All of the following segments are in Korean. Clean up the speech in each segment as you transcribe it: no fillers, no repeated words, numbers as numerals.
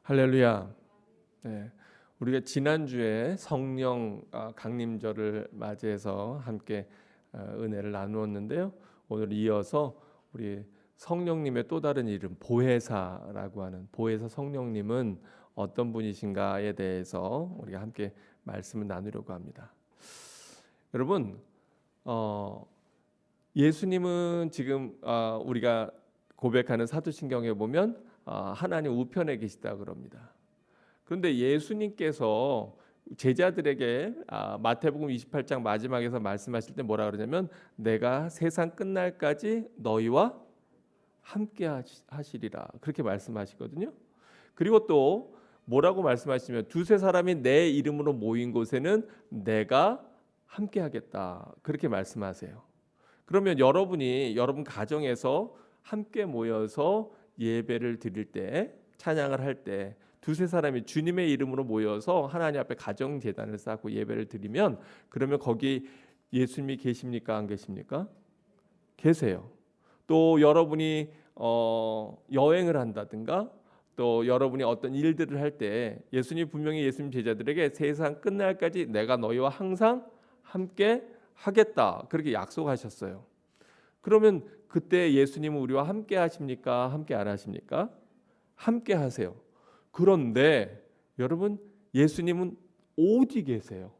할렐루야. 네, 우리가 지난주에 성령 강림절을 맞이해서 함께 은혜를 나누었는데요. 오늘 이어서 우리 성령님의 또 다른 이름 보혜사라고 하는 보혜사 성령님은 어떤 분이신가에 대해서 우리가 함께 말씀을 나누려고 합니다. 여러분, 예수님은 지금 우리가 고백하는 사도신경에 보면 하나님 우편에 계시다 그럽니다. 그런데 예수님께서 제자들에게 마태복음 28장 마지막에서 말씀하실 때 뭐라 그러냐면 내가 세상 끝날까지 너희와 함께 하시리라 그렇게 말씀하시거든요. 그리고 또 뭐라고 말씀하시면 두세 사람이 내 이름으로 모인 곳에는 내가 함께 하겠다 그렇게 말씀하세요. 그러면 여러분 가정에서 함께 모여서 예배를 드릴 때 찬양을 할 때 두세 사람이 주님의 이름으로 모여서 하나님 앞에 가정 제단을 쌓고 예배를 드리면 그러면 거기 예수님이 계십니까 안 계십니까? 계세요. 또 여러분이 여행을 한다든가 또 여러분이 어떤 일들을 할 때 예수님 분명히 예수님 제자들에게 세상 끝날까지 내가 너희와 항상 함께 하겠다 그렇게 약속하셨어요. 그러면 그때 예수님은 우리와 함께 하십니까? 함께 안 하십니까? 함께 하세요. 그런데 여러분 예수님은 어디 계세요?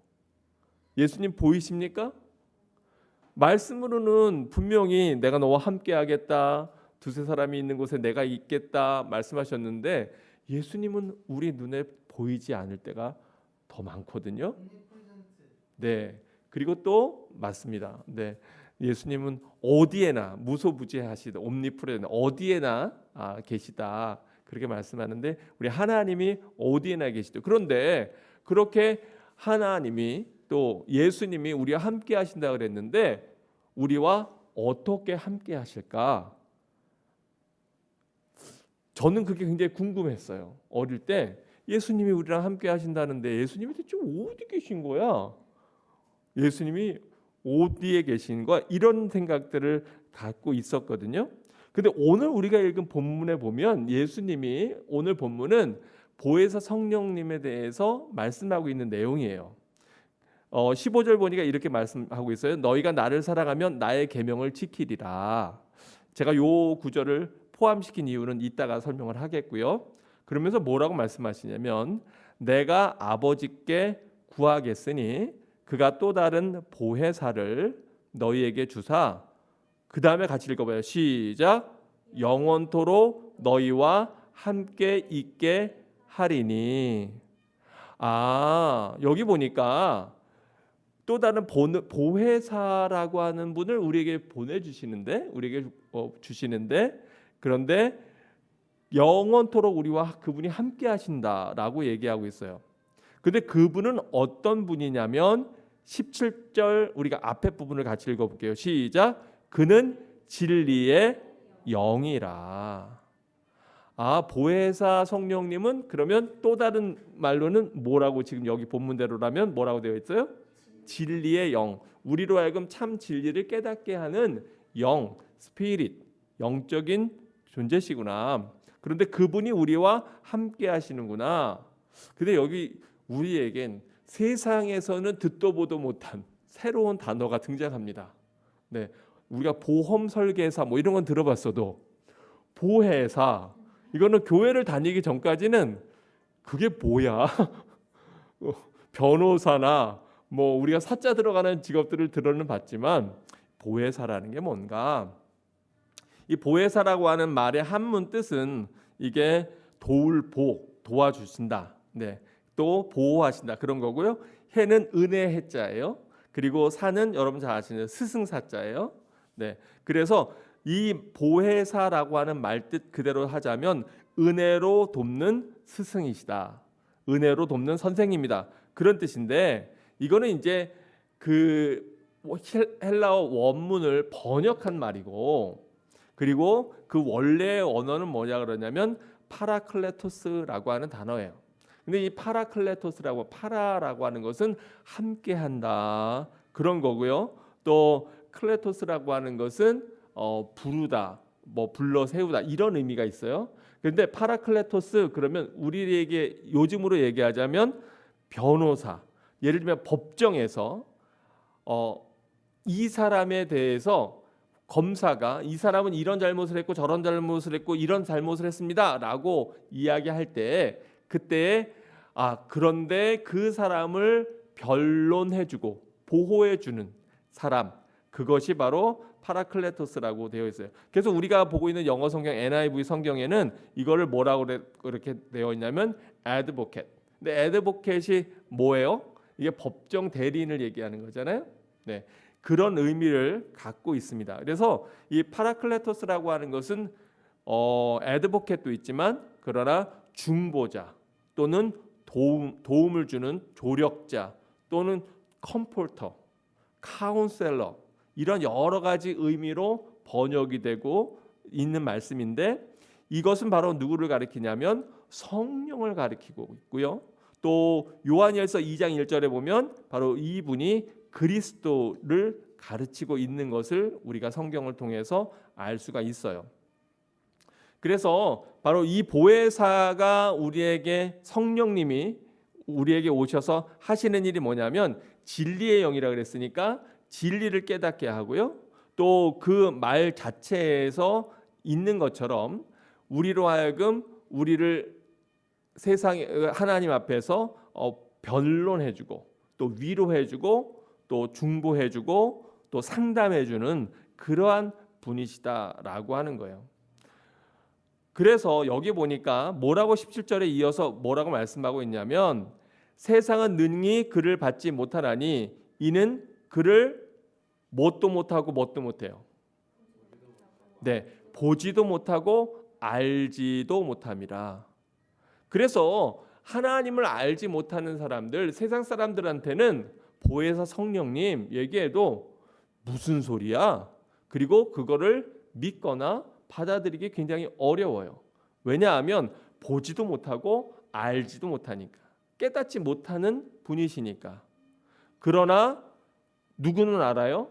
예수님 보이십니까? 말씀으로는 분명히 내가 너와 함께 하겠다. 두세 사람이 있는 곳에 내가 있겠다 말씀하셨는데 예수님은 우리 눈에 보이지 않을 때가 더 많거든요. 네. 그리고 또 맞습니다. 네. 예수님은 어디에나 무소부지하시다 옴니프레젠 어디에나 계시다 그렇게 말씀하는데 우리 하나님이 어디에나 계시죠. 그런데 그렇게 하나님이 또 예수님이 우리와 함께 하신다 그랬는데 우리와 어떻게 함께 하실까? 저는 그게 굉장히 궁금했어요. 어릴 때 예수님이 우리랑 함께 하신다는데 예수님이 대체 어디 계신 거야? 예수님이 어디에 계신가 이런 생각들을 갖고 있었거든요. 근데 오늘 우리가 읽은 본문에 보면 예수님이 오늘 본문은 보혜사 성령님에 대해서 말씀하고 있는 내용이에요. 15절 보니까 이렇게 말씀하고 있어요. 너희가 나를 사랑하면 나의 계명을 지키리라. 제가 요 구절을 포함시킨 이유는 이따가 설명을 하겠고요. 그러면서 뭐라고 말씀하시냐면 내가 아버지께 구하겠으니 그가 또 다른 보혜사를 너희에게 주사 그 다음에 같이 읽어봐요. 시작. 영원토록 너희와 함께 있게 하리니. 여기 보니까 또 다른 보혜사라고 하는 분을 우리에게 보내주시는데 우리에게 주시는데 그런데 영원토록 우리와 그분이 함께 하신다라고 얘기하고 있어요. 근데 그분은 어떤 분이냐면 17절 우리가 앞에 부분을 같이 읽어볼게요. 시작. 그는 진리의 영이라. 보혜사 성령님은 그러면 또 다른 말로는 뭐라고 지금 여기 본문대로라면 뭐라고 되어 있어요? 진리의 영. 우리로 하여금 참 진리를 깨닫게 하는 영, 스피릿, 영적인 존재시구나. 그런데 그분이 우리와 함께 하시는구나. 근데 여기 우리에겐 세상에서는 듣도 보도 못한 새로운 단어가 등장합니다. 네, 우리가 보험 설계사 뭐 이런 건 들어봤어도 보혜사 이거는 교회를 다니기 전까지는 그게 뭐야? 변호사나 뭐 우리가 사자 들어가는 직업들을 들어는 봤지만 보혜사라는 게 뭔가? 이 보혜사라고 하는 말의 한문 뜻은 이게 도와주신다. 네. 또 보호하신다 그런 거고요. 해는 은혜 해자예요. 그리고 사는 여러분 잘 아시는 스승사자예요. 네, 그래서 이 보혜사라고 하는 말뜻 그대로 하자면 은혜로 돕는 스승이시다. 은혜로 돕는 선생님이다. 그런 뜻인데 이거는 이제 그 헬라어 원문을 번역한 말이고 그리고 그 원래의 언어는 뭐냐 그러냐면 파라클레토스라고 하는 단어예요. 근데 이 파라라고 하는 것은 함께한다 그런 거고요. 또 클레토스라고 하는 것은 부르다, 뭐 불러 세우다 이런 의미가 있어요. 그런데 파라클레토스 그러면 우리에게 요즘으로 얘기하자면 변호사, 예를 들면 법정에서 이 사람에 대해서 검사가 이 사람은 이런 잘못을 했고 저런 잘못을 했고 이런 잘못을 했습니다라고 이야기할 때 그때 그런데 그 사람을 변론해주고 보호해주는 사람, 그것이 바로 파라클레토스라고 되어 있어요. 그래서 우리가 보고 있는 영어 성경 NIV 성경에는 이거를 뭐라고 그렇게 되어 있냐면 advocate. 근데 advocate이 뭐예요? 이게 법정 대리인을 얘기하는 거잖아요. 네, 그런 의미를 갖고 있습니다. 그래서 이 파라클레토스라고 하는 것은 advocate도 있지만 그러나 중보자 또는 도움을 주는 조력자 또는 컴포터, 카운셀러 이런 여러 가지 의미로 번역이 되고 있는 말씀인데 이것은 바로 누구를 가리키냐면 성령을 가리키고 있고요. 또 요한일서 2장 1절에 보면 바로 이분이 그리스도를 가르치고 있는 것을 우리가 성경을 통해서 알 수가 있어요. 그래서 바로 이 보혜사가 우리에게 성령님이 우리에게 오셔서 하시는 일이 뭐냐면 진리의 영이라 그랬으니까 진리를 깨닫게 하고요. 또 그 말 자체에서 있는 것처럼 우리로 하여금 우리를 세상에 하나님 앞에서 변론해주고 또 위로해주고 또 중보해주고 또 상담해주는 그러한 분이시다라고 하는 거예요. 그래서 여기 보니까 뭐라고 17절에 이어서 뭐라고 말씀하고 있냐면 세상은 능히 그를 받지 못하나니 이는 그를 뭣도 못하고 뭣도 못해요. 네, 보지도 못하고 알지도 못함이라. 그래서 하나님을 알지 못하는 사람들, 세상 사람들한테는 보혜사 성령님 얘기해도 무슨 소리야? 그리고 그거를 믿거나 받아들이기 굉장히 어려워요. 왜냐하면 보지도 못하고 알지도 못하니까, 깨닫지 못하는 분이시니까. 그러나 누구는 알아요?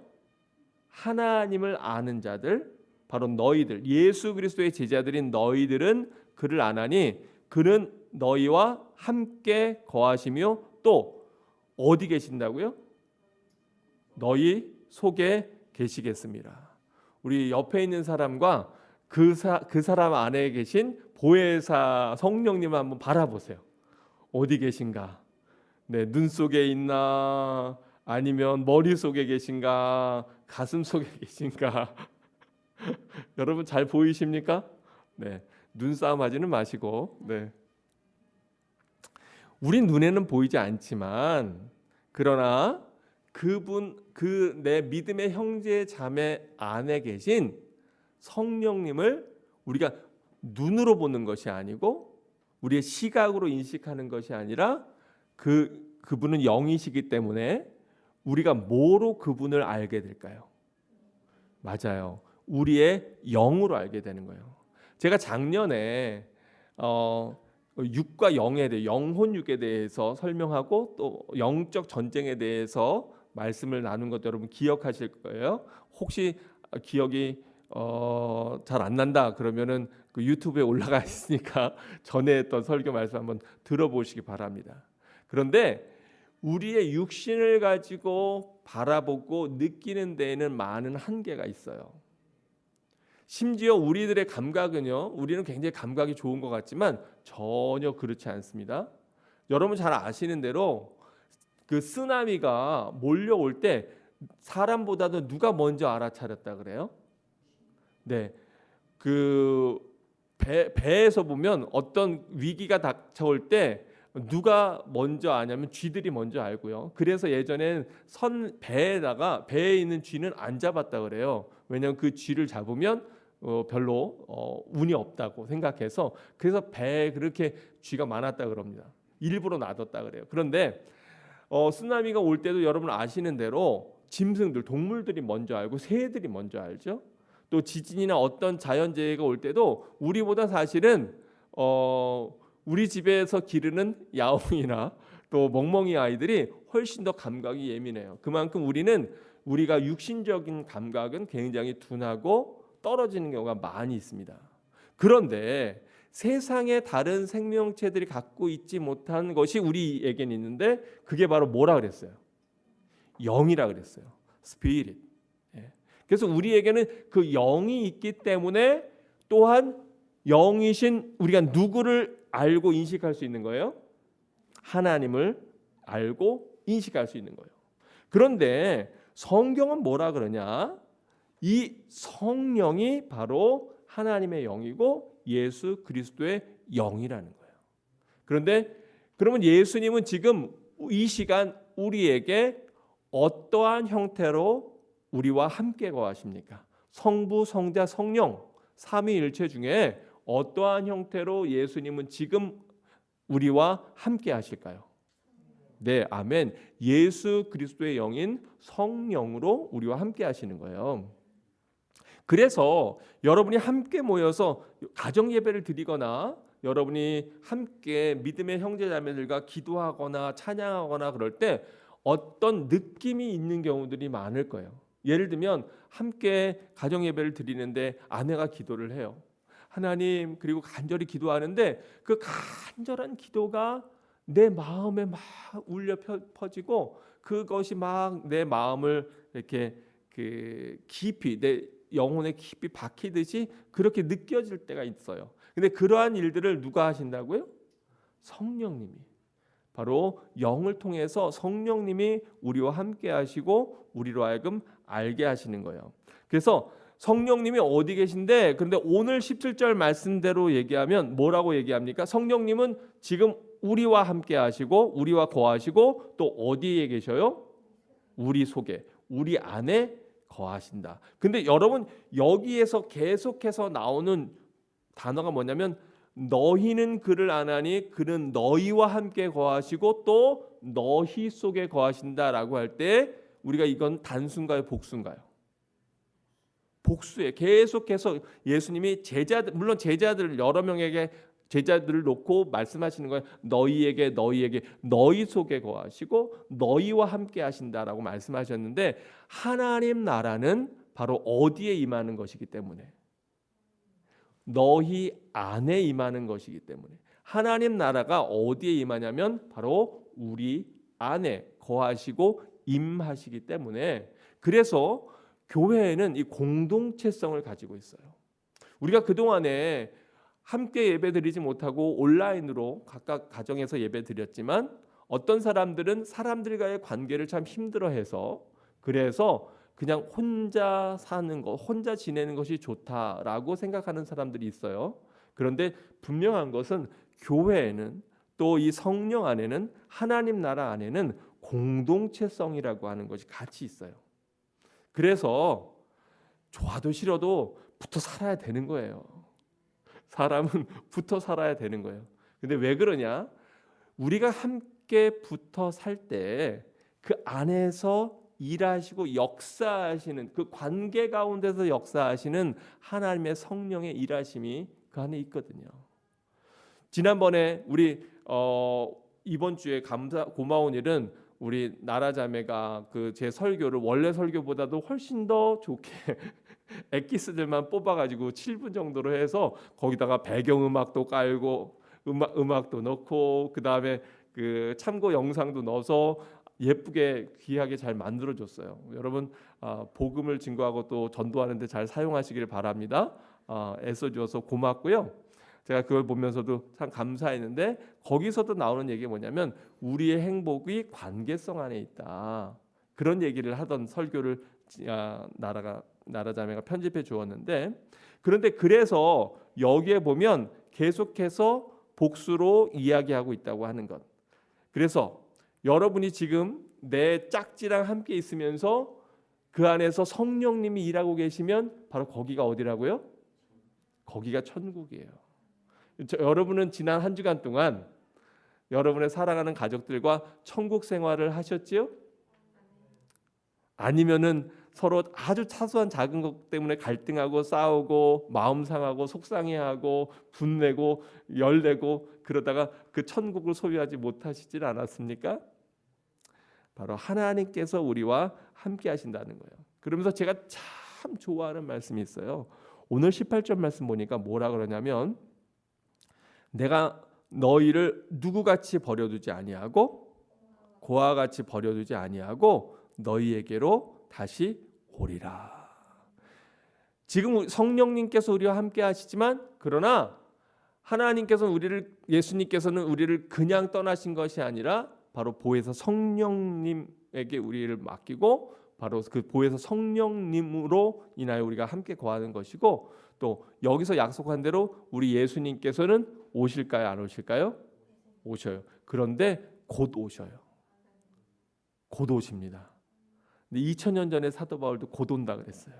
하나님을 아는 자들, 바로 너희들, 예수 그리스도의 제자들인 너희들은 그를 아나니 그는 너희와 함께 거하시며 또 어디 계신다고요? 너희 속에 계시겠습니다. 우리 옆에 있는 사람과 그 사람 안에 계신 보혜사 성령님을 한번 바라보세요. 어디 계신가? 네, 눈 속에 있나? 아니면 머리 속에 계신가? 가슴 속에 계신가? 여러분 잘 보이십니까? 네, 눈싸움 하지는 마시고. 네. 우리 눈에는 보이지 않지만 그러나 그분 내 믿음의 형제 자매 안에 계신 성령님을 우리가 눈으로 보는 것이 아니고 우리의 시각으로 인식하는 것이 아니라 그분은 영이시기 때문에 우리가 뭐로 그분을 알게 될까요? 맞아요. 우리의 영으로 알게 되는 거예요. 제가 작년에 육과 영에 대해 영혼 육에 대해서 설명하고 또 영적 전쟁에 대해서 말씀을 나눈 것 여러분 기억하실 거예요. 혹시 기억이 잘 안 난다 그러면은 그 유튜브에 올라가 있으니까 전에 했던 설교 말씀 한번 들어보시기 바랍니다. 그런데 우리의 육신을 가지고 바라보고 느끼는 데에는 많은 한계가 있어요. 심지어 우리들의 감각은요, 우리는 굉장히 감각이 좋은 것 같지만 전혀 그렇지 않습니다. 여러분 잘 아시는 대로 그 쓰나미가 몰려올 때 사람보다도 누가 먼저 알아차렸다 그래요? 네, 그 배에서 보면 어떤 위기가 닥쳐올 때 누가 먼저 아냐면 쥐들이 먼저 알고요. 그래서 예전엔 배에 있는 쥐는 안 잡았다 그래요. 왜냐하면 그 쥐를 잡으면 별로 운이 없다고 생각해서 그래서 배에 그렇게 쥐가 많았다 그럽니다. 일부러 놔뒀다 그래요. 그런데 쓰나미가 올 때도 여러분 아시는 대로 짐승들, 동물들이 먼저 알고 새들이 먼저 알죠. 또 지진이나 어떤 자연재해가 올 때도 우리보다 사실은 우리 집에서 기르는 야옹이나 또 멍멍이 아이들이 훨씬 더 감각이 예민해요. 그만큼 우리가 육신적인 감각은 굉장히 둔하고 떨어지는 경우가 많이 있습니다. 그런데 세상의 다른 생명체들이 갖고 있지 못한 것이 우리에게는 있는데 그게 바로 뭐라 그랬어요? 영이라 그랬어요. 스피릿. 예. 그래서 우리에게는 그 영이 있기 때문에 또한 영이신 우리가 누구를 알고 인식할 수 있는 거예요? 하나님을 알고 인식할 수 있는 거예요. 그런데 성경은 뭐라 그러냐? 이 성령이 바로 하나님의 영이고 예수 그리스도의 영이라는 거예요. 그런데 그러면 예수님은 지금 이 시간 우리에게 어떠한 형태로 우리와 함께 거하십니까? 성부, 성자, 성령 삼위일체 중에 어떠한 형태로 예수님은 지금 우리와 함께 하실까요? 네, 아멘. 예수 그리스도의 영인 성령으로 우리와 함께 하시는 거예요. 그래서 여러분이 함께 모여서 가정 예배를 드리거나 여러분이 함께 믿음의 형제자매들과 기도하거나 찬양하거나 그럴 때 어떤 느낌이 있는 경우들이 많을 거예요. 예를 들면 함께 가정 예배를 드리는데 아내가 기도를 해요. 하나님, 그리고 간절히 기도하는데 그 간절한 기도가 내 마음에 막 울려 퍼지고 그것이 막 내 마음을 이렇게 깊이 내 영혼에 깊이 박히듯이 그렇게 느껴질 때가 있어요. 근데 그러한 일들을 누가 하신다고요? 성령님이. 바로 영을 통해서 성령님이 우리와 함께 하시고 우리로 하여금 알게 하시는 거예요. 그래서 성령님이 어디 계신데, 그런데 오늘 17절 말씀대로 얘기하면 뭐라고 얘기합니까? 성령님은 지금 우리와 함께 하시고 우리와 거하시고 또 어디에 계셔요? 우리 속에, 우리 안에 거하신다. 근데 여러분 여기에서 계속해서 나오는 단어가 뭐냐면 너희는 그를 아나니 그는 너희와 함께 거하시고 또 너희 속에 거하신다라고 할 때 우리가 이건 단수인가요, 복수인가요? 복수에 계속해서 예수님이 제자들, 물론 제자들 여러 명에게 제자들을 놓고 말씀하시는 거예요. 너희에게 너희 속에 거하시고 너희와 함께 하신다라고 말씀하셨는데 하나님 나라는 바로 어디에 임하는 것이기 때문에 너희 안에 임하는 것이기 때문에 하나님 나라가 어디에 임하냐면 바로 우리 안에 거하시고 임하시기 때문에 그래서 교회에는 이 공동체성을 가지고 있어요. 우리가 그동안에 함께 예배드리지 못하고 온라인으로 각각 가정에서 예배드렸지만 어떤 사람들은 사람들과의 관계를 참 힘들어해서 그래서 그냥 혼자 사는 것, 혼자 지내는 것이 좋다라고 생각하는 사람들이 있어요. 그런데 분명한 것은 교회에는 또 이 성령 안에는 하나님 나라 안에는 공동체성이라고 하는 것이 같이 있어요. 그래서 좋아도 싫어도 붙어 살아야 되는 거예요. 사람은 붙어 살아야 되는 거예요. 근데 왜 그러냐? 우리가 함께 붙어 살 때 그 안에서 일하시고 역사하시는 그 관계 가운데서 역사하시는 하나님의 성령의 일하심이 그 안에 있거든요. 지난번에 우리 이번 주에 고마운 일은 우리 나라자매가 그 제 설교를 원래 설교보다도 훨씬 더 좋게 엑기스들만 뽑아가지고 7분 정도로 해서 거기다가 배경음악도 깔고 음악도 넣고 그 다음에 그 참고 영상도 넣어서 예쁘게 귀하게 잘 만들어줬어요. 여러분 복음을 증거하고 또 전도하는데 잘 사용하시길 바랍니다. 애써주어서 고맙고요. 제가 그걸 보면서도 참 감사했는데 거기서도 나오는 얘기가 뭐냐면 우리의 행복이 관계성 안에 있다. 그런 얘기를 하던 설교를 나라자매가 편집해 주었는데 그런데 그래서 여기에 보면 계속해서 복수로 이야기하고 있다고 하는 것. 그래서 여러분이 지금 내 짝지랑 함께 있으면서 그 안에서 성령님이 일하고 계시면 바로 거기가 어디라고요? 거기가 천국이에요. 여러분은 지난 한 주간 동안 여러분의 사랑하는 가족들과 천국 생활을 하셨지요? 아니면은 서로 아주 사소한 작은 것 때문에 갈등하고 싸우고 마음 상하고 속상해하고 분내고 열내고 그러다가 그 천국을 소유하지 못하시질 않았습니까? 바로 하나님께서 우리와 함께 하신다는 거예요. 그러면서 제가 참 좋아하는 말씀이 있어요. 오늘 18절 말씀 보니까 뭐라 그러냐면 내가 너희를 누구같이 버려두지 아니하고 고와 같이 버려두지 아니하고 너희에게로 다시 오리라. 지금 성령님께서 우리와 함께 하시지만 그러나 하나님께서는 예수님께서는 우리를 그냥 떠나신 것이 아니라 바로 보혜사 성령님에게 우리를 맡기고 바로 그 보혜사 성령님으로 인하여 우리가 함께 거하는 것이고, 또 여기서 약속한 대로 우리 예수님께서는 오실까요? 안 오실까요? 오셔요. 그런데 곧 오셔요. 곧 오십니다. 근데 2000년 전에 사도 바울도 곧 온다 그랬어요.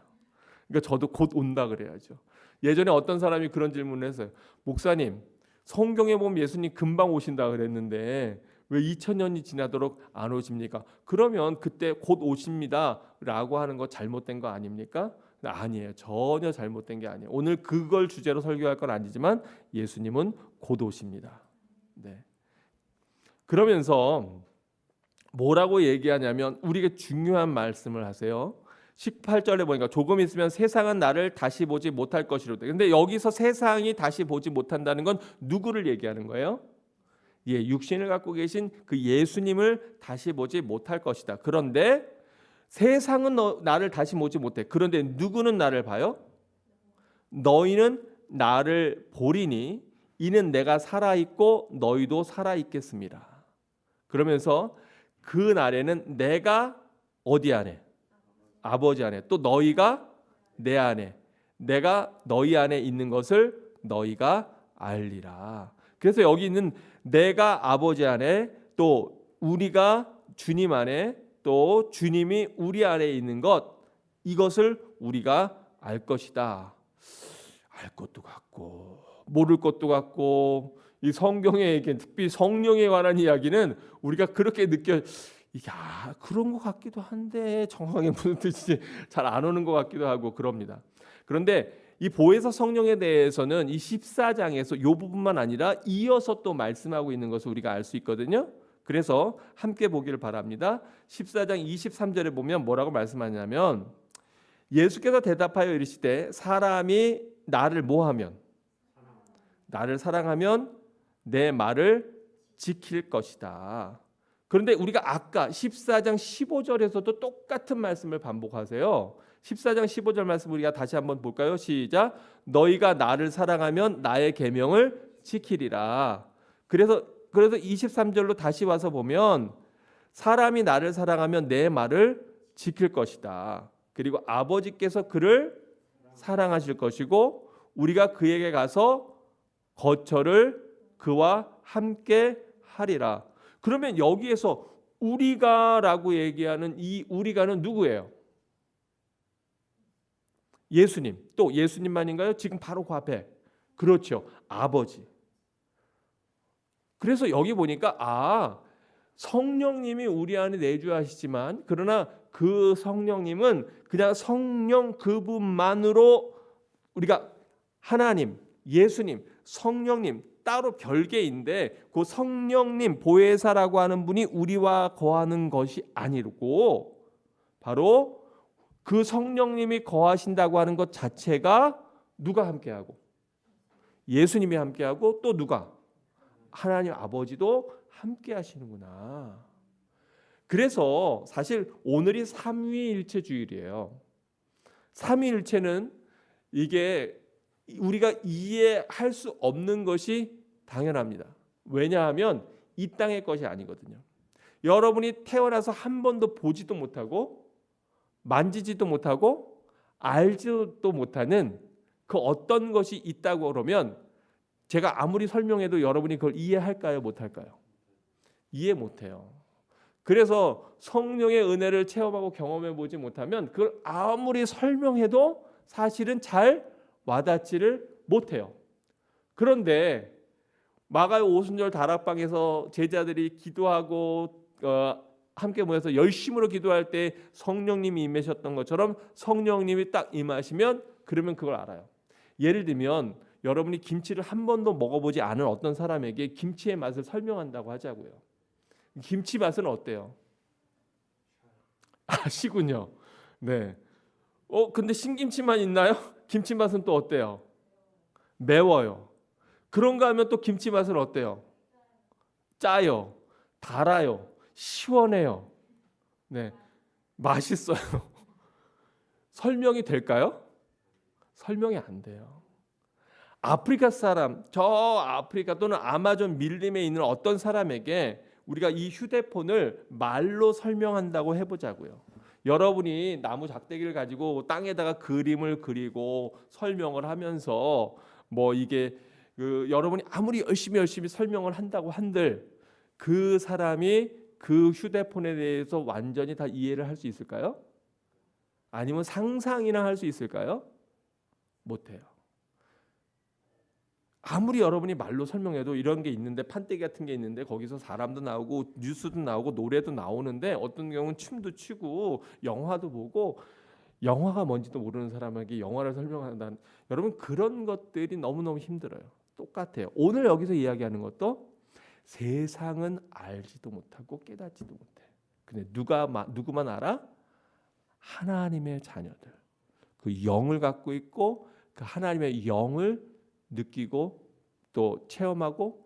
그러니까 저도 곧 온다 그래야죠. 예전에 어떤 사람이 그런 질문을 했어요. 목사님, 성경에 보면 예수님 금방 오신다 그랬는데 왜 2000년이 지나도록 안 오십니까? 그러면 그때 곧 오십니다 라고 하는 거 잘못된 거 아닙니까? 아니에요. 전혀 잘못된 게 아니에요. 오늘 그걸 주제로 설교할 건 아니지만 예수님은 곧 오십니다. 네. 그러면서 뭐라고 얘기하냐면 우리에게 중요한 말씀을 하세요. 18절에 보니까 조금 있으면 세상은 나를 다시 보지 못할 것이로다. 근데 여기서 세상이 다시 보지 못한다는 건 누구를 얘기하는 거예요? 예, 육신을 갖고 계신 그 예수님을 다시 보지 못할 것이다. 그런데 세상은 나를 다시 보지 못해. 그런데 누구는 나를 봐요? 너희는 나를 보리니 이는 내가 살아있고 너희도 살아있겠습니다. 그러면서 그 날에는 내가 어디 안에? 아버지 안에, 또 너희가 내 안에, 내가 너희 안에 있는 것을 너희가 알리라. 그래서 여기 있는 내가 아버지 안에, 또 우리가 주님 안에, 또 주님이 우리 안에 있는 것, 이것을 우리가 알 것이다. 알 것도 같고 모를 것도 같고, 이 성경에 특히 성령에 관한 이야기는 우리가 그렇게 야, 그런 것 같기도 한데 정확하게 무슨 뜻인지 잘 안 오는 것 같기도 하고 그럽니다. 그런데 이 보혜사 성령에 대해서는 이 14장에서 이 부분만 아니라 이어서 또 말씀하고 있는 것을 우리가 알 수 있거든요. 그래서 함께 보기를 바랍니다. 14장 23절에 보면 뭐라고 말씀하냐면, 예수께서 대답하여 이르시되 사람이 나를 뭐하면? 나를 사랑하면 내 말을 지킬 것이다. 그런데 우리가 아까 14장 15절에서도 똑같은 말씀을 반복하세요. 14장 15절 말씀 우리가 다시 한번 볼까요? 시작. 너희가 나를 사랑하면 나의 계명을 지키리라. 그래서 23절로 다시 와서 보면 사람이 나를 사랑하면 내 말을 지킬 것이다. 그리고 아버지께서 그를 사랑하실 것이고 우리가 그에게 가서 거처를 그와 함께 하리라. 그러면 여기에서 우리가라고 얘기하는 이 우리가는 누구예요? 예수님. 또 예수님만인가요? 지금 바로 그 앞에. 그렇죠. 아버지. 그래서 여기 보니까 성령님이 우리 안에 내주하시지만 그러나 그 성령님은 그냥 성령 그분만으로 우리가 하나님, 예수님, 성령님 따로 별개인데 그 성령님 보혜사라고 하는 분이 우리와 거하는 것이 아니고 바로 그 성령님이 거하신다고 하는 것 자체가 누가 함께하고? 예수님이 함께하고 또 누가? 하나님 아버지도 함께하시는구나. 그래서 사실 오늘이 삼위일체 주일이에요. 삼위일체는 이게 우리가 이해할 수 없는 것이 당연합니다. 왜냐하면 이 땅의 것이 아니거든요. 여러분이 태어나서 한 번도 보지도 못하고 만지지도 못하고 알지도 못하는 그 어떤 것이 있다고 그러면 제가 아무리 설명해도 여러분이 그걸 이해할까요? 못할까요? 이해 못해요. 그래서 성령의 은혜를 체험하고 경험해 보지 못하면 그걸 아무리 설명해도 사실은 잘 와닿지를 못해요. 그런데 마가의 오순절 다락방에서 제자들이 기도하고 함께 모여서 열심으로 기도할 때 성령님이 임하셨던 것처럼 성령님이 딱 임하시면 그러면 그걸 알아요. 예를 들면 여러분이 김치를 한 번도 먹어보지 않은 어떤 사람에게 김치의 맛을 설명한다고 하자고요. 김치 맛은 어때요? 아시군요. 네. 근데 신김치만 있나요? 김치 맛은 또 어때요? 매워요. 그런가 하면 또 김치 맛은 어때요? 짜요, 달아요, 시원해요. 네, 맛있어요. 설명이 될까요? 설명이 안 돼요. 아프리카 사람, 저 아프리카 또는 아마존 밀림에 있는 어떤 사람에게 우리가 이 휴대폰을 말로 설명한다고 해보자고요. 여러분이 나무 작대기를 가지고 땅에다가 그림을 그리고 설명을 하면서 뭐 이게 여러분이 아무리 열심히 설명을 한다고 한들 그 사람이 그 휴대폰에 대해서 완전히 다 이해를 할 수 있을까요? 아니면 상상이나 할 수 있을까요? 못해요. 아무리 여러분이 말로 설명해도 이런 게 있는데, 판때기 같은 게 있는데 거기서 사람도 나오고 뉴스도 나오고 노래도 나오는데 어떤 경우는 춤도 추고 영화도 보고, 영화가 뭔지도 모르는 사람에게 영화를 설명한다는, 여러분 그런 것들이 너무너무 힘들어요. 똑같아요. 오늘 여기서 이야기하는 것도 세상은 알지도 못하고 깨닫지도 못해. 근데 누구만 알아? 하나님의 자녀들. 그 영을 갖고 있고 그 하나님의 영을 느끼고 또 체험하고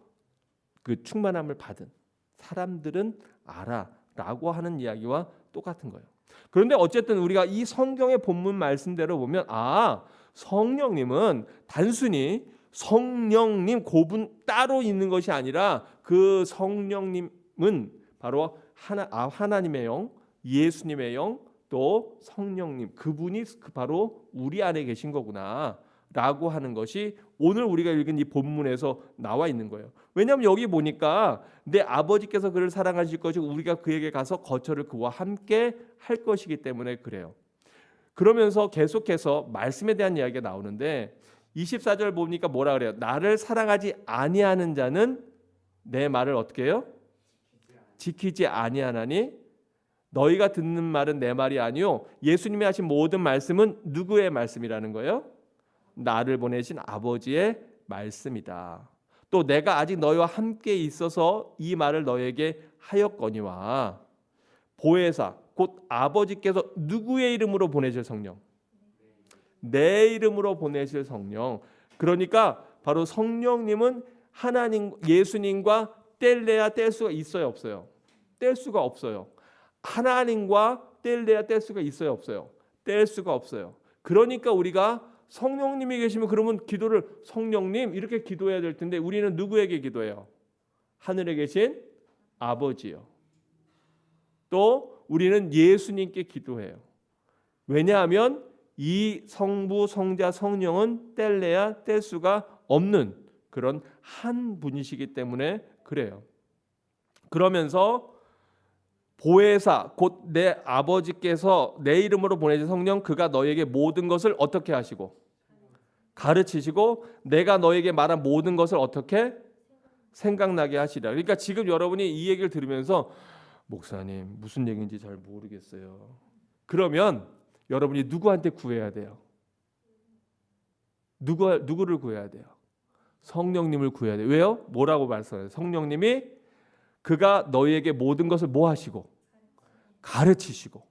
그 충만함을 받은 사람들은 알아라고 하는 이야기와 똑같은 거예요. 그런데 어쨌든 우리가 이 성경의 본문 말씀대로 보면 성령님은 단순히 성령님 고분 따로 있는 것이 아니라 그 성령님은 바로 하나님의 영, 예수님의 영, 또 성령님, 그분이 바로 우리 안에 계신 거구나 라고 하는 것이 오늘 우리가 읽은 이 본문에서 나와 있는 거예요. 왜냐하면 여기 보니까 내 아버지께서 그를 사랑하실 것이고 우리가 그에게 가서 거처를 그와 함께 할 것이기 때문에 그래요. 그러면서 계속해서 말씀에 대한 이야기가 나오는데 24절 보니까 뭐라 그래요? 나를 사랑하지 아니하는 자는 내 말을 어떻게 해요? 지키지 아니하나니 너희가 듣는 말은 내 말이 아니요 예수님이 하신 모든 말씀은 누구의 말씀이라는 거예요? 나를 보내신 아버지의 말씀이다. 또 내가 아직 너희와 함께 있어서 이 말을 너희에게 하였거니와, 보혜사 곧 아버지께서 누구의 이름으로 보내실 성령? 내 이름으로 보내실 성령. 그러니까 바로 성령님은 하나님 예수님과 뗄래야 뗄 수가 있어요, 없어요? 뗄 수가 없어요. 하나님과 뗄래야 뗄 수가 있어요, 없어요? 뗄 수가 없어요. 그러니까 우리가 성령님이 계시면 그러면 기도를 성령님 이렇게 기도해야 될 텐데 우리는 누구에게 기도해요? 하늘에 계신 아버지요. 또 우리는 예수님께 기도해요. 왜냐하면 이 성부, 성자, 성령은 뗄래야 뗄 수가 없는 그런 한 분이시기 때문에 그래요. 그러면서 보혜사 곧 내 아버지께서 내 이름으로 보내신 성령 그가 너에게 모든 것을 어떻게 하시고 가르치시고 내가 너에게 말한 모든 것을 어떻게 생각나게 하시라. 그러니까 지금 여러분이 이 얘기를 들으면서 목사님 무슨 얘기인지 잘 모르겠어요. 그러면 여러분이 누구한테 구해야 돼요? 누구를 구해야 돼요? 성령님을 구해야 돼요. 왜요? 뭐라고 말씀해요? 성령님이 그가 너희에게 모든 것을 뭐 하시고 가르치시고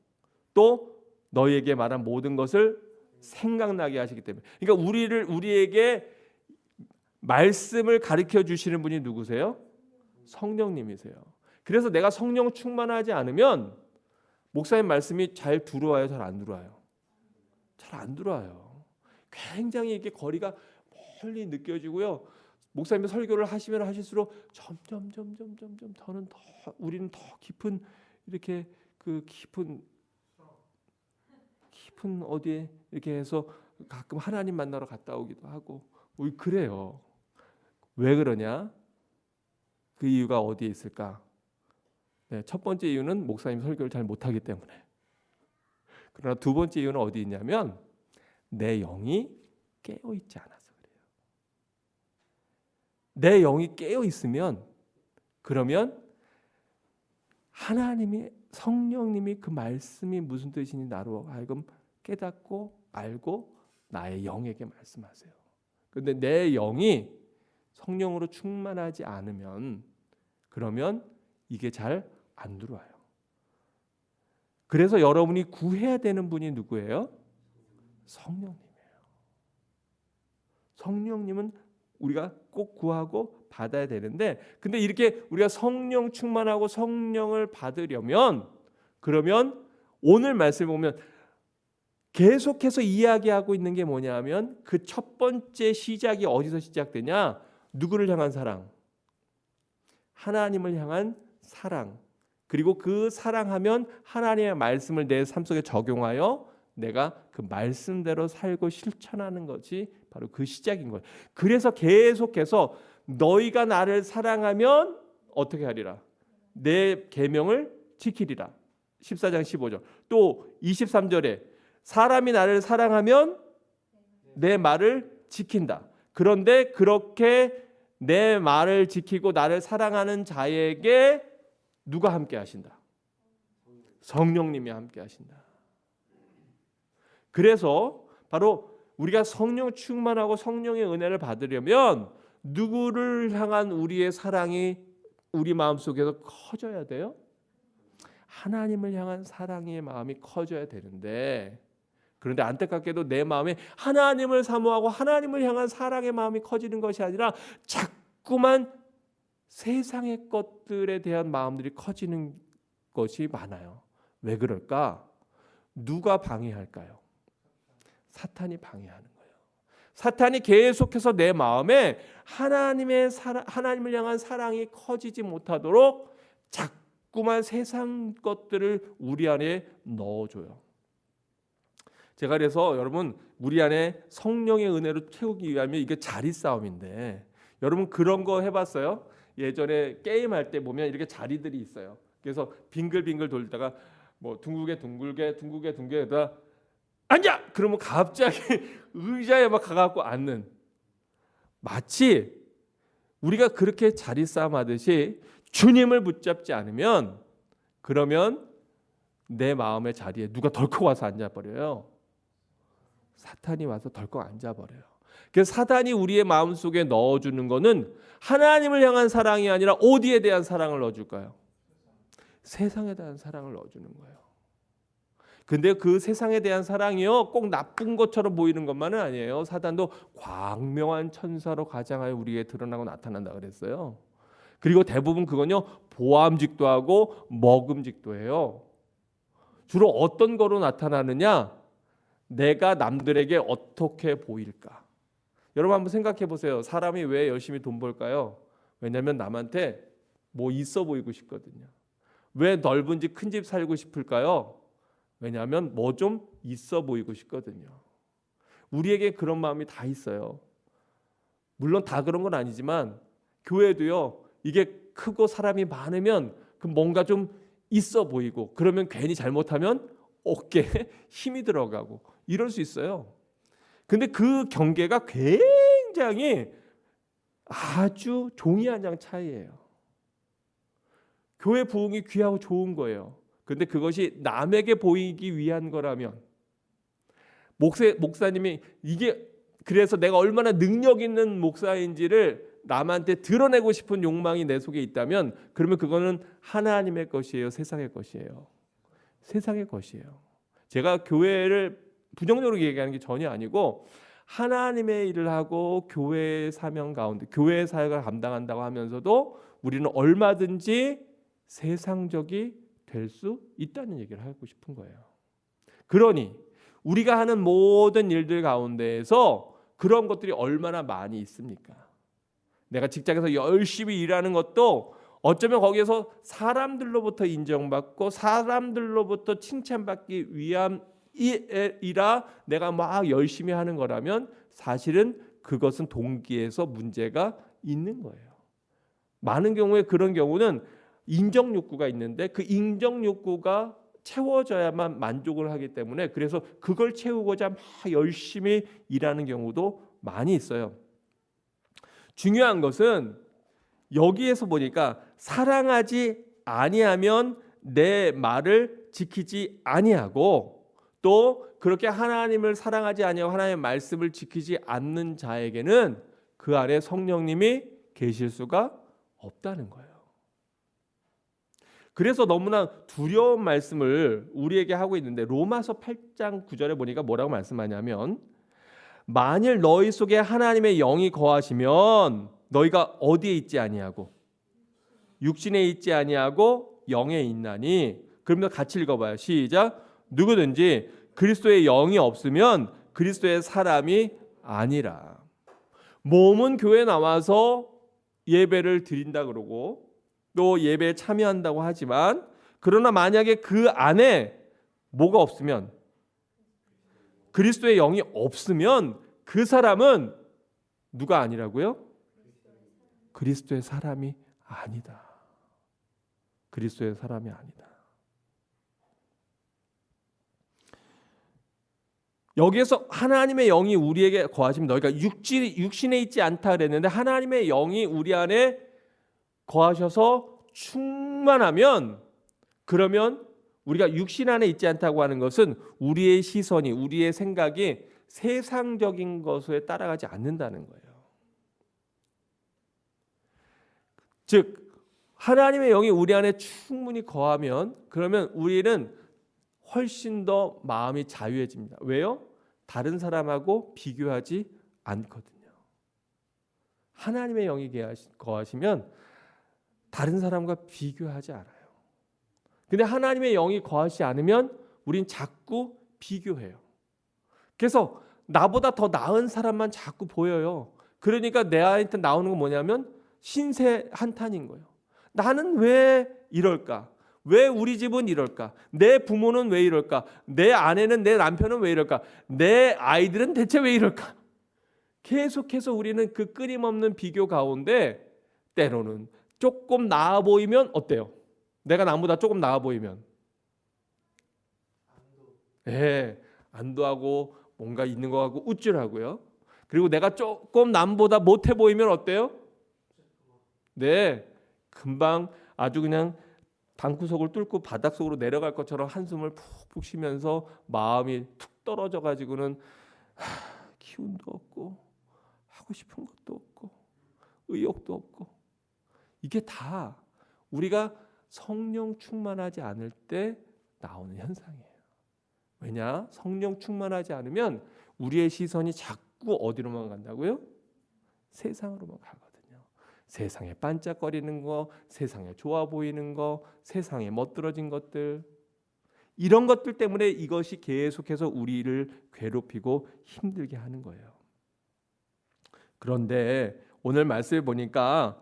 또 너희에게 말한 모든 것을 생각나게 하시기 때문에. 그러니까 우리에게 말씀을 가르쳐 주시는 분이 누구세요? 성령님이세요. 그래서 내가 성령 충만하지 않으면 목사님 말씀이 잘 들어와요, 잘 안 들어와요? 잘 안 들어와요. 굉장히 이렇게 거리가 멀리 느껴지고요. 목사님이 설교를 하시면 하실수록 점점 더는 더 우리는 더 깊은 이렇게 그 깊은 어디에 이렇게 해서 가끔 하나님 만나러 갔다 오기도 하고 그래요. 왜 그러냐? 그 이유가 어디에 있을까? 네, 첫 번째 이유는 목사님 설교를 잘 못하기 때문에. 그러나 두 번째 이유는 어디 있냐면 내 영이 깨어 있지 않아서 그래요. 내 영이 깨어 있으면 그러면 하나님이 성령님이 그 말씀이 무슨 뜻인지 나로 하여금 깨닫고 알고 나의 영에게 말씀하세요. 그런데 내 영이 성령으로 충만하지 않으면 그러면 이게 잘 안 들어와요. 그래서 여러분이 구해야 되는 분이 누구예요? 성령님이에요. 성령님은 우리가 꼭 구하고 받아야 되는데, 근데 이렇게 우리가 성령 충만하고 성령을 받으려면, 그러면 오늘 말씀 보면 계속해서 이야기하고 있는 게 뭐냐면 그 첫 번째 시작이 어디서 시작되냐? 누구를 향한 사랑? 하나님을 향한 사랑. 그리고 그 사랑하면 하나님의 말씀을 내 삶 속에 적용하여 내가 그 말씀대로 살고 실천하는 것이 바로 그 시작인 거예요. 그래서 계속해서 너희가 나를 사랑하면 어떻게 하리라? 내 계명을 지키리라. 14장 15절. 또 23절에 사람이 나를 사랑하면 내 말을 지킨다. 그런데 그렇게 내 말을 지키고 나를 사랑하는 자에게 누가 함께 하신다? 성령님이 함께 하신다. 그래서 바로 우리가 성령 충만하고 성령의 은혜를 받으려면 누구를 향한 우리의 사랑이 우리 마음속에서 커져야 돼요? 하나님을 향한 사랑의 마음이 커져야 되는데, 그런데 안타깝게도 내 마음에 하나님을 사모하고 하나님을 향한 사랑의 마음이 커지는 것이 아니라 자꾸만 세상의 것들에 대한 마음들이 커지는 것이 많아요. 왜 그럴까? 누가 방해할까요? 사탄이 방해하는 거예요. 사탄이 계속해서 내 마음에 하나님을 향한 사랑이 커지지 못하도록 자꾸만 세상 것들을 우리 안에 넣어줘요. 제가 그래서 여러분, 우리 안에 성령의 은혜로 채우기 위하면 이게 자리 싸움인데, 여러분 그런 거 해봤어요? 예전에 게임할 때 보면 이렇게 자리들이 있어요. 그래서 빙글빙글 돌다가 뭐 둥글게 다 앉아! 그러면 갑자기 의자에 막 가갖고 앉는, 마치 우리가 그렇게 자리 싸움 하듯이 주님을 붙잡지 않으면, 그러면 내 마음의 자리에 누가 덜컥 와서 앉아버려요. 사탄이 와서 덜컥 앉아버려요. 그래서 사탄이 우리의 마음속에 넣어주는 거는 하나님을 향한 사랑이 아니라 어디에 대한 사랑을 넣어줄까요? 세상에 대한 사랑을 넣어주는 거예요. 근데 그 세상에 대한 사랑이요, 꼭 나쁜 것처럼 보이는 것만은 아니에요. 사탄도 광명한 천사로 가장하여 우리에게 드러나고 나타난다 그랬어요. 그리고 대부분 그건요, 보암직도 하고 먹음직도 해요. 주로 어떤 거로 나타나느냐? 내가 남들에게 어떻게 보일까? 여러분 한번 생각해 보세요. 사람이 왜 열심히 돈 벌까요? 왜냐하면 남한테 뭐 있어 보이고 싶거든요. 왜 넓은 집, 큰 집 살고 싶을까요? 왜냐하면 뭐 좀 있어 보이고 싶거든요. 우리에게 그런 마음이 다 있어요. 물론 다 그런 건 아니지만 교회도요, 이게 크고 사람이 많으면 그 뭔가 좀 있어 보이고, 그러면 괜히 잘못하면 어깨에 힘이 들어가고 이럴 수 있어요. 근데 그 경계가 굉장히 아주 종이 한 장 차이예요. 교회 부흥이 귀하고 좋은 거예요. 근데 그것이 남에게 보이기 위한 거라면, 목사님이 이게 그래서 내가 얼마나 능력 있는 목사인지를 남한테 드러내고 싶은 욕망이 내 속에 있다면, 그러면 그거는 하나님의 것이에요, 세상의 것이에요? 세상의 것이에요. 제가 교회를 부정적으로 얘기하는 게 전혀 아니고, 하나님의 일을 하고 교회의 사명 가운데 교회의 사역을 감당한다고 하면서도 우리는 얼마든지 세상적이 될 수 있다는 얘기를 하고 싶은 거예요. 그러니 우리가 하는 모든 일들 가운데에서 그런 것들이 얼마나 많이 있습니까? 내가 직장에서 열심히 일하는 것도 어쩌면 거기에서 사람들로부터 인정받고 사람들로부터 칭찬받기 위함이라 내가 막 열심히 하는 거라면, 사실은 그것은 동기에서 문제가 있는 거예요. 많은 경우에 그런 경우는 인정 욕구가 있는데 그 인정 욕구가 채워져야만 만족을 하기 때문에, 그래서 그걸 채우고자 막 열심히 일하는 경우도 많이 있어요. 중요한 것은 여기에서 보니까 사랑하지 아니하면 내 말을 지키지 아니하고, 또 그렇게 하나님을 사랑하지 아니하고 하나님의 말씀을 지키지 않는 자에게는 그 안에 성령님이 계실 수가 없다는 거예요. 그래서 너무나 두려운 말씀을 우리에게 하고 있는데, 로마서 8장 9절에 보니까 뭐라고 말씀하냐면, 만일 너희 속에 하나님의 영이 거하시면 너희가 어디에 있지 아니하고 육신에 있지 아니하고 영에 있나니. 그러면 같이 읽어봐요. 시작. 누구든지 그리스도의 영이 없으면 그리스도의 사람이 아니라. 몸은 교회 나와서 예배를 드린다 그러고 또 예배에 참여한다고 하지만 그러나 만약에 그 안에 뭐가 없으면, 그리스도의 영이 없으면 그 사람은 누가 아니라고요? 그리스도의 사람이 아니다. 그리스도의 사람이 아니다. 여기에서 하나님의 영이 우리에게 거하시면 너희가 육신에 있지 않다 그랬는데 하나님의 영이 우리 안에 거하셔서 충만하면, 그러면 우리가 육신 안에 있지 않다고 하는 것은 우리의 시선이, 우리의 생각이 세상적인 것에 따라가지 않는다는 거예요. 즉 하나님의 영이 우리 안에 충분히 거하면 그러면 우리는 훨씬 더 마음이 자유해집니다. 왜요? 다른 사람하고 비교하지 않거든요. 하나님의 영이 거하시면 다른 사람과 비교하지 않아요. 근데 하나님의 영이 거하지 않으면 우린 자꾸 비교해요. 그래서 나보다 더 나은 사람만 자꾸 보여요. 그러니까 내 아이한테 나오는 건 뭐냐면 신세 한탄인 거예요. 나는 왜 이럴까? 왜 우리 집은 이럴까? 내 부모는 왜 이럴까? 내 아내는, 내 남편은 왜 이럴까? 내 아이들은 대체 왜 이럴까? 계속해서 우리는 그 끊임없는 비교 가운데 때로는 조금 나아 보이면 어때요? 내가 남보다 조금 나아 보이면 안도하고 뭔가 있는 거 같고 우쭐하고요. 그리고 내가 조금 남보다 못해 보이면 어때요? 네, 금방 아주 그냥 방구석을 뚫고 바닷속으로 내려갈 것처럼 한숨을 푹푹 쉬면서 마음이 툭 떨어져 가지고는 기운도 없고 하고 싶은 것도 없고 의욕도 없고. 이게 다 우리가 성령 충만하지 않을 때 나오는 현상이에요. 왜냐? 성령 충만하지 않으면 우리의 시선이 자꾸 어디로만 간다고요? 세상으로만 가거든요. 세상에 반짝거리는 거, 세상에 좋아 보이는 거, 세상에 멋들어진 것들, 이런 것들 때문에 이것이 계속해서 우리를 괴롭히고 힘들게 하는 거예요. 그런데 오늘 말씀을 보니까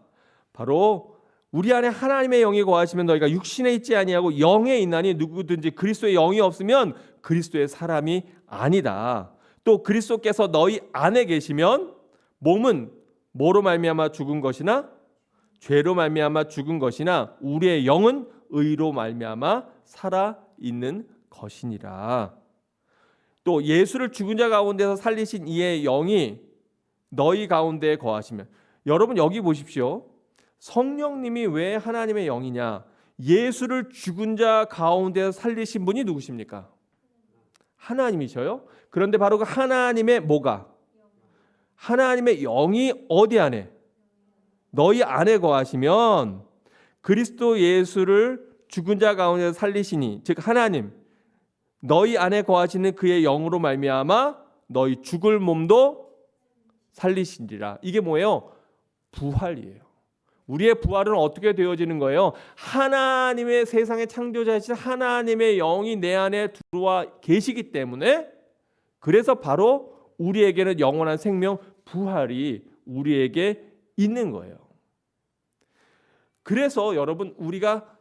바로 우리 안에 하나님의 영이 거하시면 너희가 육신에 있지 아니하고 영에 있나니 누구든지 그리스도의 영이 없으면 그리스도의 사람이 아니다. 또 그리스도께서 너희 안에 계시면 몸은 뭐로 말미암아 죽은 것이나 죄로 말미암아 죽은 것이나 우리의 영은 의로 말미암아 살아 있는 것이니라. 또 예수를 죽은 자 가운데서 살리신 이의 영이 너희 가운데에 거하시면, 여러분 여기 보십시오. 성령님이 왜 하나님의 영이냐? 예수를 죽은 자 가운데서 살리신 분이 누구십니까? 하나님이셔요. 그런데 바로 그 하나님의 뭐가? 하나님의 영이 어디 안에? 너희 안에 거하시면 그리스도 예수를 죽은 자 가운데서 살리시니, 즉 하나님 너희 안에 거하시는 그의 영으로 말미암아 너희 죽을 몸도 살리시리라. 이게 뭐예요? 부활이에요. 우리의 부활은 어떻게 되어지는 거예요? 하나님의 세상의 창조자이신 하나님의 영이 내 안에 들어와 계시기 때문에, 그래서 바로 우리에게는 영원한 생명, 부활이 우리에게 있는 거예요. 그래서 여러분 우리가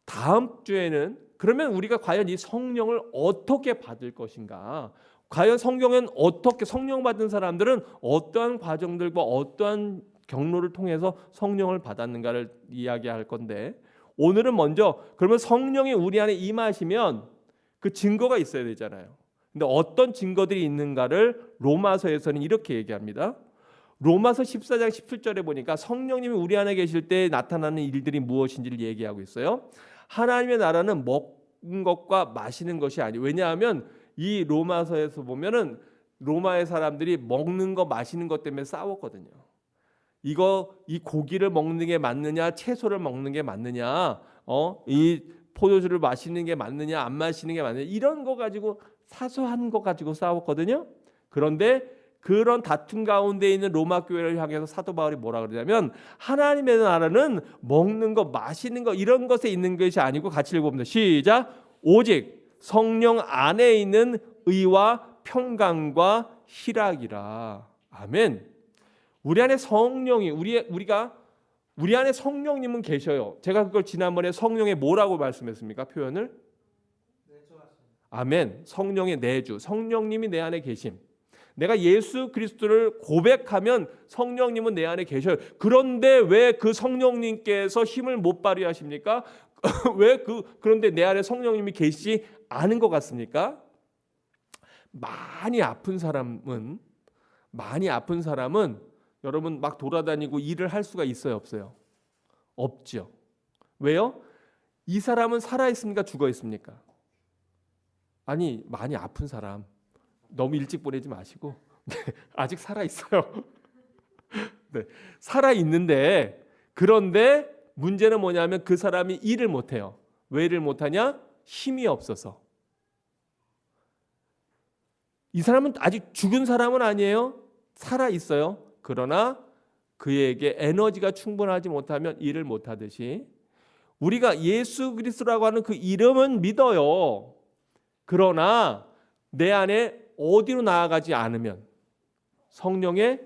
다음 주에는 그러면 우리가 과연 이 성령을 어떻게 받을 것인가? 과연 성경은 어떻게, 성령 받은 사람들은 어떠한 과정들과 어떠한 경로를 통해서 성령을 받았는가를 이야기할 건데, 오늘은 먼저 그러면 성령이 우리 안에 임하시면 그 증거가 있어야 되잖아요. 근데 어떤 증거들이 있는가를 로마서에서는 이렇게 얘기합니다. 로마서 14장 17절에 보니까 성령님이 우리 안에 계실 때 나타나는 일들이 무엇인지를 얘기하고 있어요. 하나님의 나라는 먹는 것과 마시는 것이 아니에요. 왜냐하면 이 로마서에서 보면은 로마의 사람들이 먹는 거 마시는 것 때문에 싸웠거든요. 이 고기를 먹는 게 맞느냐, 채소를 먹는 게 맞느냐, 이 포도주를 마시는 게 맞느냐, 안 마시는 게 맞느냐, 이런 거 가지고 사소한 거 가지고 싸웠거든요. 그런데 그런 다툼 가운데 있는 로마 교회를 향해서 사도 바울이 뭐라 그러냐면 하나님의 나라는 먹는 거, 마시는 거 이런 것에 있는 것이 아니고 같이 읽어봅니다. 시작. 오직 성령 안에 있는 의와 평강과 희락이라. 아멘. 우리 안에 성령이 우리 안에 성령님은 계셔요. 제가 그걸 지난번에 성령의 뭐라고 말씀했습니까? 표현을? 아멘. 성령의 내주. 성령님이 내 안에 계심. 내가 예수 그리스도를 고백하면 성령님은 내 안에 계셔요. 그런데 왜 그 성령님께서 힘을 못 발휘하십니까? 그런데 내 안에 성령님이 계시지 않은 것 같습니까? 많이 아픈 사람은 여러분 막 돌아다니고 일을 할 수가 있어요, 없어요? 없죠. 왜요? 이 사람은 살아 있습니까? 죽어 있습니까? 아니, 많이 아픈 사람 너무 일찍 보내지 마시고 아직 살아 있어요. 네, 살아 있는데 그런데 문제는 뭐냐면 그 사람이 일을 못 해요. 왜 일을 못 하냐? 힘이 없어서. 이 사람은 아직 죽은 사람은 아니에요. 살아 있어요. 그러나 그에게 에너지가 충분하지 못하면 일을 못 하듯이 우리가 예수 그리스도라고 하는 그 이름은 믿어요. 그러나 내 안에 어디로 나아가지 않으면 성령의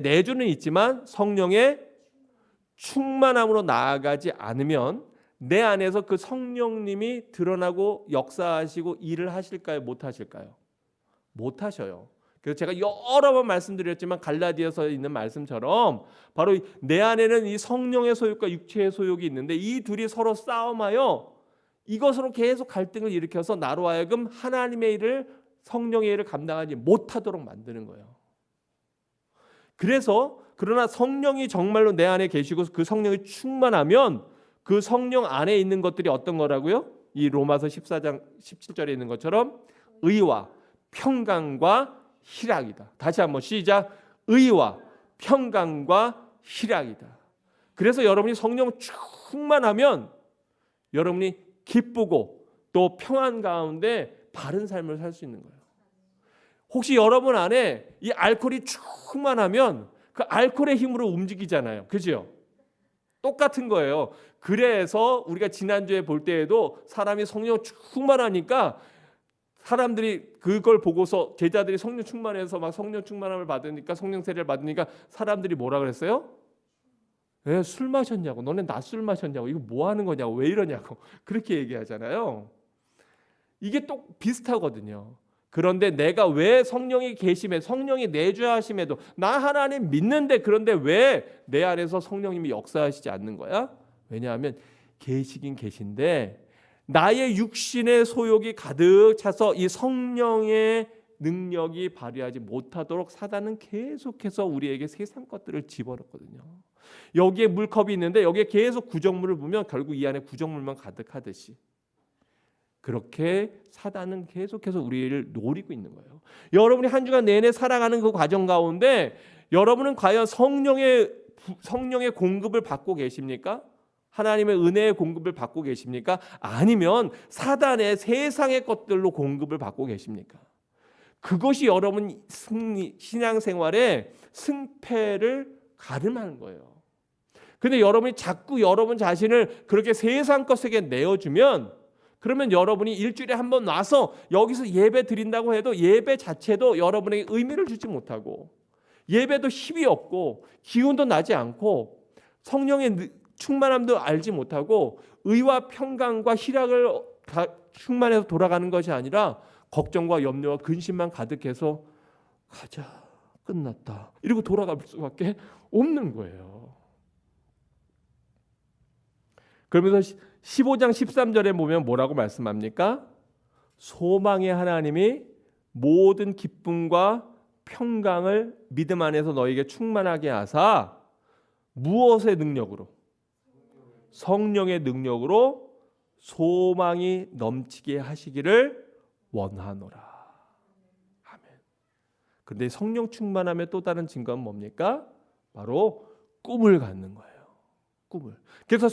내주는 있지만 성령의 충만함으로 나아가지 않으면 내 안에서 그 성령님이 드러나고 역사하시고 일을 하실까요? 못 하실까요? 못 하셔요. 그래서 제가 여러 번 말씀드렸지만 갈라디아서에 있는 말씀처럼 바로 내 안에는 이 성령의 소욕과 육체의 소욕이 있는데 이 둘이 서로 싸움하여 이것으로 계속 갈등을 일으켜서 나로 하여금 하나님의 일을 성령의 일을 감당하지 못하도록 만드는 거예요. 그러나 성령이 정말로 내 안에 계시고 그 성령이 충만하면 그 성령 안에 있는 것들이 어떤 거라고요? 이 로마서 14장 17절에 있는 것처럼 의와 평강과 희락이다. 다시 한번 시작. 의와 평강과 희락이다. 그래서 여러분이 성령 충만하면 여러분이 기쁘고 또 평안 가운데 바른 삶을 살 수 있는 거예요. 혹시 여러분 안에 이 알코올이 충만하면 그 알코올의 힘으로 움직이잖아요. 그죠? 똑같은 거예요. 그래서 우리가 지난주에 볼 때에도 사람이 성령 충만하니까 사람들이 그걸 보고서 제자들이 성령 충만해서 막 성령 충만함을 받으니까 성령 세례를 받으니까 사람들이 뭐라 그랬어요? 왜 술 마셨냐고, 너네 낮술 마셨냐고, 이거 뭐 하는 거냐고, 왜 이러냐고 그렇게 얘기하잖아요. 이게 또 비슷하거든요. 그런데 내가 왜 성령이 계심에 성령이 내주하심에도 나 하나님 믿는데 그런데 왜 내 안에서 성령님이 역사하시지 않는 거야? 왜냐하면 계시긴 계신데 나의 육신의 소욕이 가득 차서 이 성령의 능력이 발휘하지 못하도록 사단은 계속해서 우리에게 세상 것들을 집어넣거든요. 여기에 물컵이 있는데 여기에 계속 구정물을 부으면 결국 이 안에 구정물만 가득하듯이 그렇게 사단은 계속해서 우리를 노리고 있는 거예요. 여러분이 한 주간 내내 살아가는 그 과정 가운데 여러분은 과연 성령의 공급을 받고 계십니까? 하나님의 은혜의 공급을 받고 계십니까? 아니면 사단의 세상의 것들로 공급을 받고 계십니까? 그것이 여러분 신앙생활의 승패를 가름하는 거예요. 근데 여러분이 자꾸 여러분 자신을 그렇게 세상 것에게 내어주면 그러면 여러분이 일주일에 한 번 와서 여기서 예배 드린다고 해도 예배 자체도 여러분에게 의미를 주지 못하고 예배도 힘이 없고 기운도 나지 않고 성령의 충만함도 알지 못하고 의와 평강과 희락을 충만해서 돌아가는 것이 아니라 걱정과 염려와 근심만 가득해서 가자 끝났다 이러고 돌아갈 수밖에 없는 거예요. 그러면서 15장 13절에 보면 뭐라고 말씀합니까? 소망의 하나님이 모든 기쁨과 평강을 믿음 안에서 너에게 충만하게 하사 무엇의 능력으로? 성령의 능력으로 소망이 넘치게 하시기를 원하노라. 아멘. 그런데 성령 충만함의 또 다른 증거는 뭡니까? 바로 꿈을 갖는 거예요. 꿈을. 그래서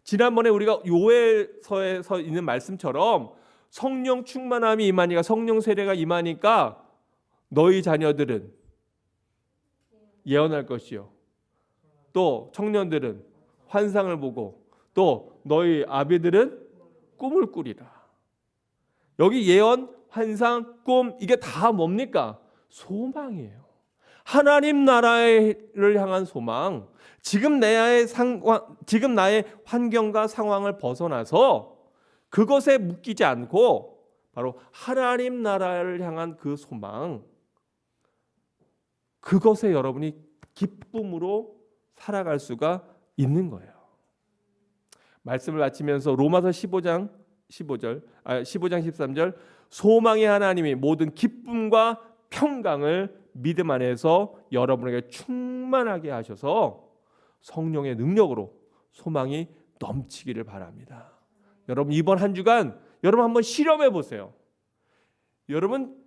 지난번에 우리가 요엘서에서 있는 말씀처럼 성령 충만함이 임하니까 성령 세례가 임하니까 너희 자녀들은 예언할 것이요. 또 청년들은 환상을 보고 또 너희 아비들은 꿈을 꾸리라. 여기 예언, 환상, 꿈 이게 다 뭡니까? 소망이에요. 하나님 나라를 향한 소망. 지금 나의 환경과 상황을 벗어나서 그것에 묶이지 않고 바로 하나님 나라를 향한 그 소망. 그것에 여러분이 기쁨으로 살아갈 수가 있는 거예요. 말씀을 마치면서 로마서 15장 13절 소망의 하나님이 모든 기쁨과 평강을 믿음 안에서 여러분에게 충만하게 하셔서 성령의 능력으로 소망이 넘치기를 바랍니다. 여러분 이번 한 주간 여러분 한번 실험해 보세요. 여러분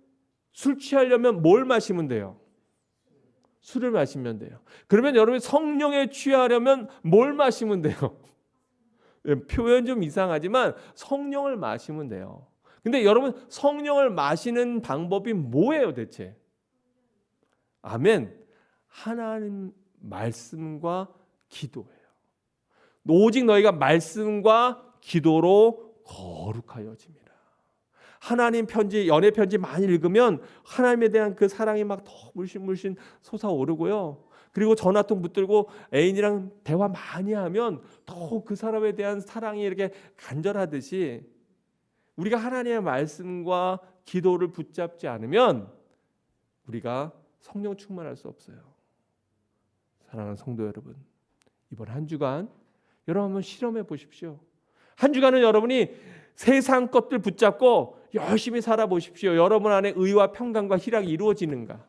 술 취하려면 뭘 마시면 돼요? 술을 마시면 돼요. 그러면 여러분이 성령에 취하려면 뭘 마시면 돼요? 표현 좀 이상하지만 성령을 마시면 돼요. 근데 여러분 성령을 마시는 방법이 뭐예요 대체? 아멘. 하나님 말씀과 기도예요. 오직 너희가 말씀과 기도로 거룩하여집니다. 하나님 편지, 연애 편지 많이 읽으면 하나님에 대한 그 사랑이 막 더 물씬 솟아오르고요. 그리고 전화통 붙들고 애인이랑 대화 많이 하면 더 그 사람에 대한 사랑이 이렇게 간절하듯이 우리가 하나님의 말씀과 기도를 붙잡지 않으면 우리가 성령 충만할 수 없어요. 사랑하는 성도 여러분, 이번 한 주간 여러분 한번 실험해 보십시오. 한 주간은 여러분이 세상 것들 붙잡고 열심히 살아보십시오. 여러분 안에 의와 평강과 희락이 이루어지는가?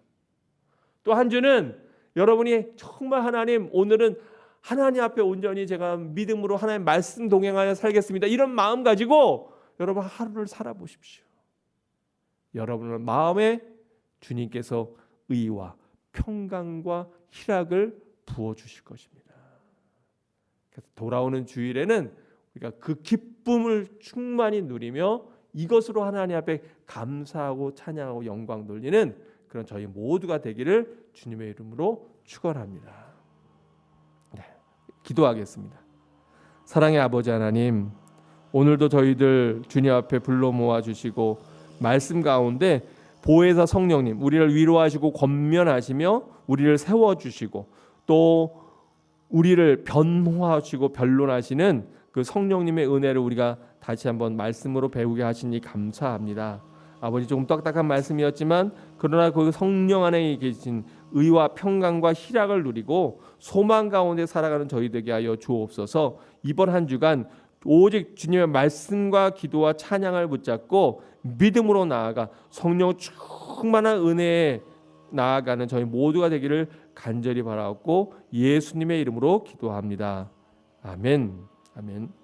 또 한 주는 여러분이 정말 하나님 오늘은 하나님 앞에 온전히 제가 믿음으로 하나님 말씀 동행하여 살겠습니다. 이런 마음 가지고 여러분 하루를 살아보십시오. 여러분의 마음에 주님께서 의와 평강과 희락을 부어주실 것입니다. 그래서 돌아오는 주일에는 우리가 그 기쁨을 충만히 누리며 이것으로 하나님 앞에 감사하고 찬양하고 영광 돌리는 그런 저희 모두가 되기를 주님의 이름으로 축원합니다. 네, 기도하겠습니다. 사랑의 아버지 하나님, 오늘도 저희들 주님 앞에 불러 모아 주시고 말씀 가운데 보혜사 성령님 우리를 위로하시고 권면하시며 우리를 세워주시고 또 우리를 변호하시고 변론하시는 그 성령님의 은혜를 우리가 다시 한번 말씀으로 배우게 하시니 감사합니다. 아버지 조금 딱딱한 말씀이었지만 그러나 그 성령 안에 계신 의와 평강과 희락을 누리고 소망 가운데 살아가는 저희 되게 하여 주옵소서. 이번 한 주간 오직 주님의 말씀과 기도와 찬양을 붙잡고 믿음으로 나아가 성령 충만한 은혜에 나아가는 저희 모두가 되기를 간절히 바라옵고 예수님의 이름으로 기도합니다. 아멘. 아멘.